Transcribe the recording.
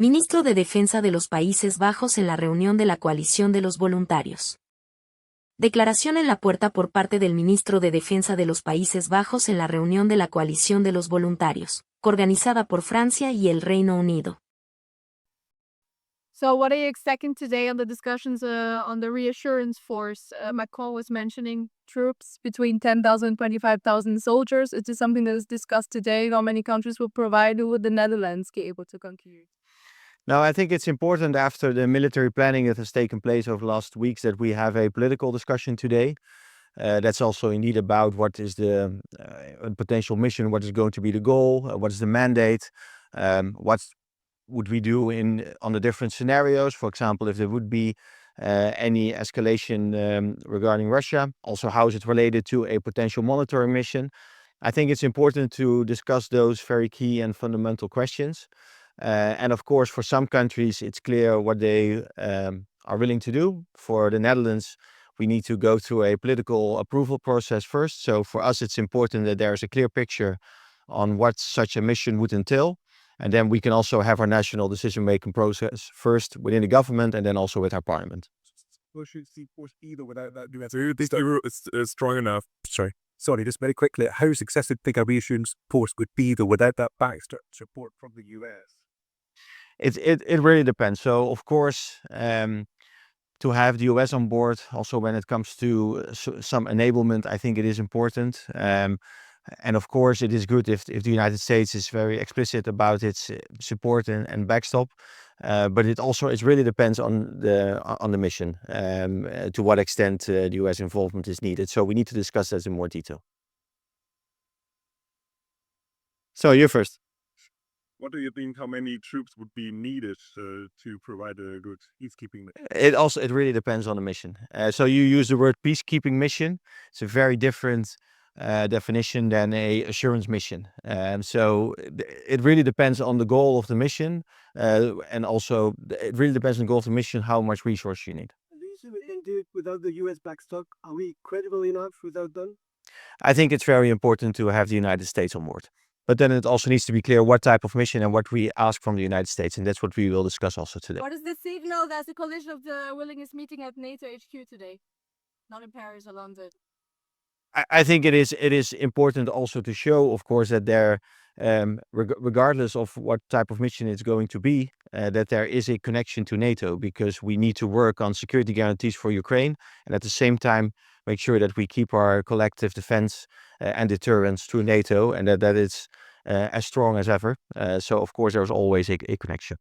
Ministro de Defensa de los Países Bajos en la reunión de la Coalición de los Voluntarios. Declaración en la puerta por parte del Ministro de Defensa de los Países Bajos en la reunión de la Coalición de los Voluntarios, coorganizada por Francia y el Reino Unido. So what are you expecting today on the discussions on the reassurance force? Macron was mentioning troops between 10,000 and 25,000 soldiers. Is this something that is discussed today? How many countries will provide? Who would the Netherlands be able to conclude? Now, I think it's important after the military planning that has taken place over the last weeks that we have a political discussion today. That's also indeed about what is the potential mission, what is going to be the goal, what is the mandate, what would we do on the different scenarios. For example, if there would be any escalation regarding Russia, also how is it related to a potential monitoring mission. I think it's important to discuss those very key and fundamental questions. And of course, for some countries, it's clear what they are willing to do. For the Netherlands, we need to go through a political approval process first. So for us, it's important that there is a clear picture on what such a mission would entail. And then we can also have our national decision-making process first within the government and then also with our parliament. Well, should see force either without that US. So this euro is strong enough. Sorry, just very quickly, how successful do you think a reassurance force would be though without that backstop support from the US? It really depends. So of course, to have the US on board, also when it comes to some enablement, I think it is important. And of course, it is good if the United States is very explicit about its support and backstop. But it really depends on the mission, to what extent the US involvement is needed. So we need to discuss that in more detail. So you first. What do you think? How many troops would be needed to provide a good peacekeeping? It really depends on the mission. So you use the word peacekeeping mission. It's a very different definition than a assurance mission. So it really depends on the goal of the mission, and also it really depends on the goal of the mission how much resource you need. Do it without the US backstop? Are we credible enough without them? I think it's very important to have the United States on board. But then it also needs to be clear what type of mission and what we ask from the United States. And that's what we will discuss also today. What is the signal that the coalition of the willingness meeting at NATO HQ today? Not in Paris or London. I think it is important also to show, of course, that there, regardless of what type of mission it's going to be, that there is a connection to NATO, because we need to work on security guarantees for Ukraine, and at the same time make sure that we keep our collective defense and deterrence through NATO, and that it's as strong as ever. So of course there's always a connection.